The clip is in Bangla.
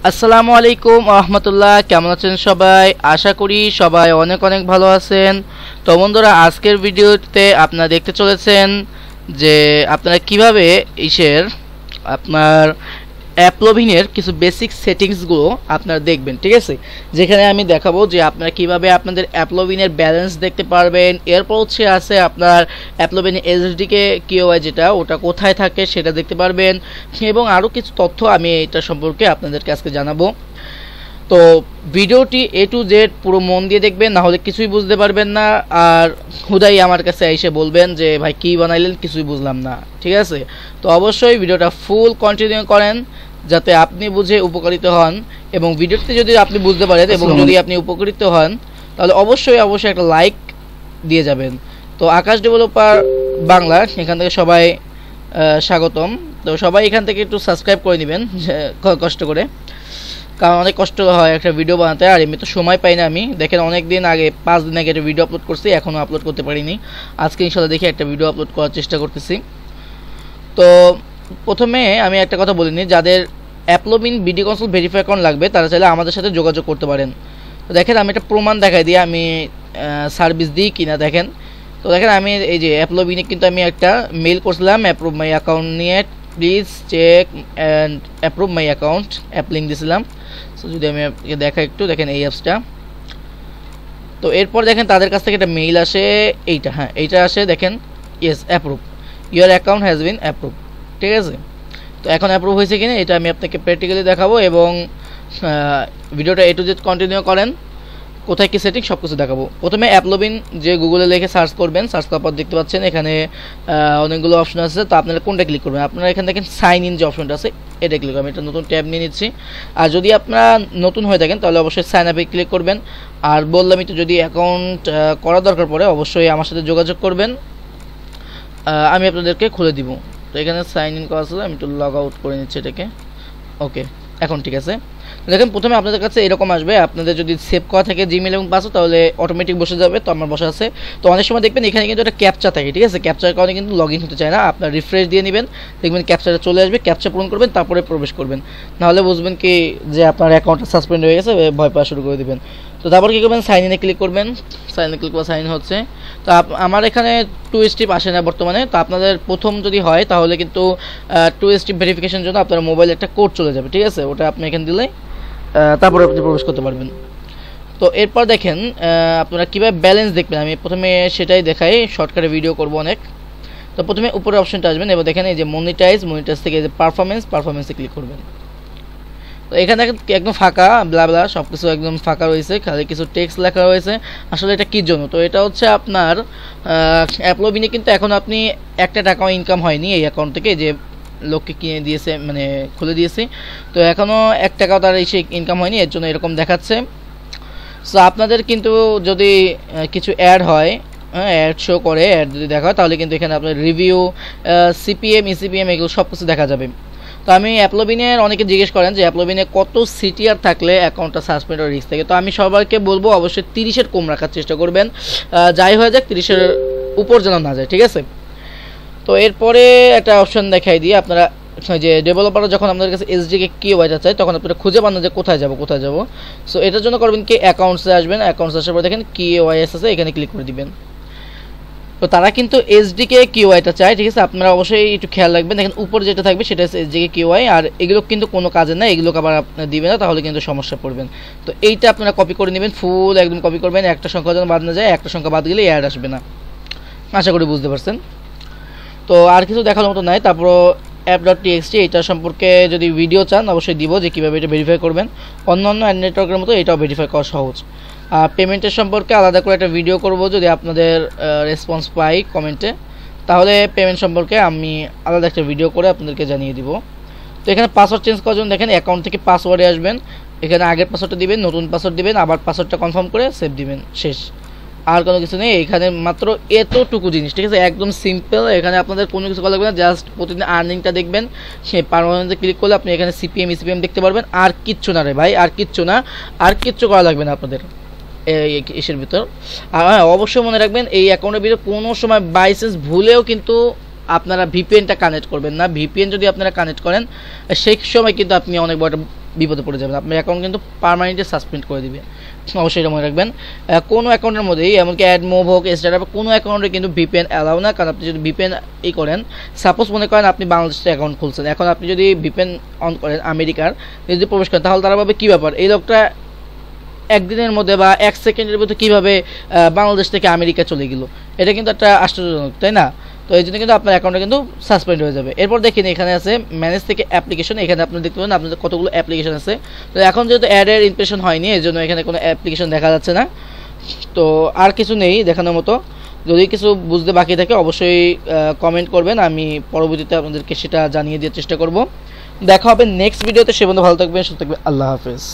আসসালামু আলাইকুম রহমতুল্লাহ। কেমন আছেন সবাই? আশা করি সবাই অনেক অনেক ভালো আছেন। তো বন্ধুরা, আজকের ভিডিওতে আপনারা দেখতে চলেছেন যে আপনারা কিভাবে আপনার অ্যাপ্লোভিনের কিছু বেসিক সেটিংসগুলো আপনারা দেখবেন, ঠিক আছে? যেখানে আমি দেখাবো যে আপনারা কিভাবে আপনাদের অ্যাপ্লোভিনের ব্যালেন্স দেখতে পারবেন। এরপর আছে আপনার অ্যাপ্লোভিনের এসডিকে কিওআই যেটা ওটা কোথায় থাকে সেটা দেখতে পারবেন, এবং আরও কিছু তথ্য আমি এটা সম্পর্কে আপনাদেরকে আজকে জানাবো। তো ভিডিওটি এ টু জেড পুরো মন দিয়ে দেখবেন, না হলে কিছুই বুঝতে পারবেন না, আর হুদাই আমার কাছে এসে বলবেন যে ভাই কী বানাইলেন, কিছুই বুঝলাম না, ঠিক আছে? তো অবশ্যই ভিডিওটা ফুল কন্টিনিউ করেন যাতে আপনি বুঝে উপকারিত হন, এবং ভিডিওতে যদি আপনি বুঝতে পারেন এবং যদি আপনি উপকৃত হন তাহলে অবশ্যই একটা লাইক দিয়ে যাবেন। তো আকাশ ডেভেলপার বাংলা এখান থেকে সবাই স্বাগতম। তো সবাই এখান থেকে একটু সাবস্ক্রাইব করে নেবেন কষ্ট করে, কারণ অনেক কষ্ট হয় একটা ভিডিও বানাতে, আর এমনি তো সময় পাই না আমি। দেখেন অনেক দিন আগে 5 দিন আগে একটা ভিডিও আপলোড করছি, এখনও আপলোড করতে পারিনি। আজকে ইনশাল্লাহ দেখি একটা ভিডিও আপলোড করার চেষ্টা করতেছি। তো প্রথমে আমি একটা কথা বলিনি, যাদের অ্যাপ্লোভিন ভিডিও কনসোল ভেরিফাই অ্যাকাউন্ট লাগবে তারা চাইলে আমাদের সাথে যোগাযোগ করতে পারেন। তো দেখেন আমি একটা প্রমাণ দেখাই দিই আমি সার্ভিস দিই কিনা। দেখেন, তো দেখেন আমি এই যে অ্যাপ্লোভিনে কিন্তু আমি একটা মেইল করছিলাম অ্যাপ্রুভ মাই অ্যাকাউন্ট নিয়ে, please check and approve my account app link দিয়েছিলাম। সো যদি আমি দেখা একটু দেখেন এই অ্যাপসটা। তো এরপর দেখেন তাদের কাছ থেকে একটা মেইল আসে, এইটা, হ্যাঁ এইটা আসে, দেখেন yes approve, your account has been approve, ঠিক আছে? তো এখন অ্যাপ্রুভ হয়েছে কিনা এটা আমি আপনাকে প্র্যাকটিক্যালি দেখাবো, এবং ভিডিওটা এ টু জেড কন্টিনিউ করেন। কোথায় কী সেটিং সব কিছু দেখাবো। প্রথমে অ্যাপ্লোভিন যে গুগলে লিখে সার্চ করবেন, সার্চ করার পর দেখতে পাচ্ছেন এখানে অনেকগুলো অপশন আছে। তো আপনারা কোনটা ক্লিক করবেন? আপনারা এখানে দেখেন সাইন ইন যে অপশনটা আছে এটা ক্লিক করবেন। এটা নতুন ট্যাব নিয়ে নিচ্ছি। আর যদি আপনারা নতুন হয়ে থাকেন তাহলে অবশ্যই সাইন আপে ক্লিক করবেন। আর বললামই তো, যদি অ্যাকাউন্ট করার দরকার পড়ে অবশ্যই আমার সাথে যোগাযোগ করবেন, আমি আপনাদেরকে খুলে দিব। তো এখানে সাইন ইন করা আছে, আমি একটু লগ আউট করে নিচ্ছি এটাকে। ওকে, এখন ঠিক আছে। দেখেন প্রথমে আপনাদের কাছে এরকম আসবে, আপনাদের যদি সেভ করা থাকে জিমেল এবং পাসওয়ার্ড তাহলে অটোমেটিক বসে যাবে। তো আমার বসে আছে। তো অনেক সময় দেখবেন এখানে কিন্তু একটা ক্যাপচা থাকে, ঠিক আছে? ক্যাপচার কারণে কিন্তু লগ ইন হতে চায় না। আপনার রিফ্রেশ দিয়ে নেবেন, দেখবেন ক্যাপচাটা চলে আসবে, ক্যাপচা পূরণ করবেন, তারপরে প্রবেশ করবেন। নাহলে বুঝবেন কি যে আপনার অ্যাকাউন্টটা সাসপেন্ড হয়ে গেছে, ভয় পাওয়া শুরু করে দেবেন। তো তারপর কী করবেন? সাইন ইনে ক্লিক করবেন। সাইন ইনে ক্লিক করে সাইন হচ্ছে। তো আমার এখানে 2 স্টেপ আসে না বর্তমানে। তো আপনাদের প্রথম যদি হয় তাহলে কিন্তু 2 স্টেপ ভেরিফিকেশনের জন্য আপনার মোবাইলে একটা কোড চলে যাবে, ঠিক আছে? ওটা আপনি এখানে দিলে তারপরে আপনি প্রবেশ করতে পারবেন। তো এরপর দেখেন আপনারা কীভাবে ব্যালেন্স দেখবেন, আমি প্রথমে সেটাই দেখাই, শর্টকাটে ভিডিও করব অনেক। তো প্রথমে উপরে অপশনটা আসবেন, এবার দেখেন এই যে মনিটাইজ থেকে এই যে পারফরমেন্সে ক্লিক করবেন। তো এখানে একদম ফাঁকা ব্লা ব্লা সব কিছু একদম ফাঁকা রয়েছে, খালি কিছু টেক্সট লেখা রয়েছে। আসলে এটা কী জন্য? তো এটা হচ্ছে আপনার অ্যাপ্লোভিনে কিন্তু এখন আপনি একটা টাকাও ইনকাম হয়নি এই অ্যাকাউন্ট থেকে, যে লোককে কিনে দিয়েছে মানে খুলে দিয়েছি। তো এখনও 1 টাকাও তার এসে ইনকাম হয়নি, এর জন্য এরকম দেখাচ্ছে। সো আপনাদের কিন্তু যদি কিছু অ্যাড হয়, হ্যাঁ অ্যাড শো করে, অ্যাড যদি দেখা হয় তাহলে কিন্তু এখানে আপনার রিভিউ, সিপিএম, ইসিপিএম এগুলো সব কিছু দেখা যাবে। তো আমি অ্যাপ্লোভিনের অনেকে জিজ্ঞেস করেন যে অ্যাপ্লোভিনে কত সিটিআর থাকলে অ্যাকাউন্টটা সাসপেন্ড হওয়ার রিস্ক থাকে। তো আমি সবাইকে বলবো অবশ্যই 30-এর কম রাখার চেষ্টা করবেন, যাই হয়ে যাক 30-এর উপর যেন না যায়, ঠিক আছে? তো এরপরে একটা অপশন দেখাই দিয়ে, আপনারা যে ডেভেলপাররা যখন আপনাদের কাছে এসডিকে কিওআইটা চায় তখন আপনারা খুঁজে পান না যে কোথায় যাব। সো এটার জন্য করবেন কি, অ্যাকাউন্টসে আসবেন। অ্যাকাউন্টস আসার পর দেখেন কিওআইএস আছে, এখানে ক্লিক করে দিবেন। তো তারা কিন্তু এসডিকে কিওআইটা চায়, ঠিক আছে? আপনারা অবশ্যই একটু খেয়াল রাখবেন। দেখেন উপরে যেটা থাকবে সেটা হচ্ছে এসডিকে কিওআই, আর এগুলো কিন্তু কোনো কাজে না, এগুলোকে আবার আপনারা দিবেন না, তাহলে কিন্তু সমস্যা পড়বেন। তো এইটা আপনারা কপি করে নেবেন, ফুল একদম কপি করবেন, একটা সংখ্যা যেন বাদ না যায়, একটা সংখ্যা বাদ গেলে অ্যাড আসবে না। আশা করি বুঝতে পারছেন। তো আর কিছু দেখার মতো নাই। তারপর app.txt এটা সম্পর্কে যদি ভিডিও চান অবশ্যই দিব, যে কীভাবে এটা ভেরিফাই করবেন। অন্যান্য নেটওয়ার্কের মতো এটাও ভেরিফাই করা সহজ। আর পেমেন্টের সম্পর্কে আলাদা করে একটা ভিডিও করব, যদি আপনাদের রেসপন্স পাই কমেন্টে, তাহলে পেমেন্ট সম্পর্কে আমি আলাদা একটা ভিডিও করে আপনাদেরকে জানিয়ে দিব। তো এখানে পাসওয়ার্ড চেঞ্জ করার জন্য দেখেন অ্যাকাউন্ট থেকে পাসওয়ার্ডে আসবেন, এখানে আগের পাসওয়ার্ডটা দিবেন, নতুন পাসওয়ার্ড দিবেন, আবার পাসওয়ার্ডটা কনফার্ম করে সেভ দিবেন, শেষ। আর কোনো কিছু নেই এখানে, মাত্র এতটুকু জিনিস, ঠিক আছে? একদম সিম্পল। এখানে আপনাদের কোনো কিছু করা লাগবে না, জাস্ট প্রতিদিন আর্নিংটা দেখবেন, সেই পারমানেন্টে ক্লিক করলে আপনি এখানে সিপিএম, ইসিপিএম দেখতে পারবেন। আর কিচ্ছু না রে ভাই, আর কিচ্ছু করা লাগবে না আপনাদের এর ভিতর। আর হ্যাঁ অবশ্যই মনে রাখবেন এই অ্যাকাউন্টের ভিতরে কোনো সময় বাই চান্স ভুলেও কিন্তু আপনারা ভিপিএনটা কানেক্ট করবেন না। ভিপিএন যদি আপনারা কানেক্ট করেন সেই সময় কিন্তু আপনি অনেক বড় বিপদে পড়ে যাবেন, আপনার অ্যাকাউন্ট কিন্তু পার্মানেন্টলি সাসপেন্ড করে দিবে। অবশ্যই এটা মনে রাখবেন। কোনো অ্যাকাউন্টের মধ্যেই এমনকি অ্যাড মুভ হোক স্টার্ট আপ কোনো অ্যাকাউন্টে কিন্তু ভিপিএন অ্যালাউ না, কারণ আপনি যদি ভিপিএন করেন, সাপোজ মনে করেন আপনি বাংলাদেশের অ্যাকাউন্ট খুলছেন, এখন আপনি যদি ভিপিএন অন করেন আমেরিকার যদি প্রবেশ করেন, তাহলে তারা ভাবে কী ব্যাপার, এই লোকটা একদিনের মধ্যে বা 1 সেকেন্ডের মধ্যে কীভাবে বাংলাদেশ থেকে আমেরিকা চলে গেল, এটা কিন্তু একটা আশ্চর্যজনক, তাই না? তো এই জন্য কিন্তু আপনার অ্যাকাউন্টে কিন্তু সাসপেন্ড হয়ে যাবে। এরপর দেখেন এখানে আছে ম্যানেজ থেকে অ্যাপ্লিকেশন, এখানে আপনি দেখতে পাবেন আপনাদের কতগুলো অ্যাপ্লিকেশন আছে। তো এখন যেহেতু অ্যাডের ইমপ্রেশন হয়নি, এই জন্য এখানে কোনো অ্যাপ্লিকেশন দেখা যাচ্ছে না। তো আর কিছু নেই দেখানোর মতো। যদি কিছু বুঝতে বাকি থাকে অবশ্যই কমেন্ট করবেন, আমি পরবর্তীতে আপনাদেরকে সেটা জানিয়ে দেওয়ার চেষ্টা করব। দেখা হবে নেক্সট ভিডিওতে, সে পর্যন্ত ভালো থাকবেন, সুস্থ থাকবেন, আল্লাহ হাফেজ।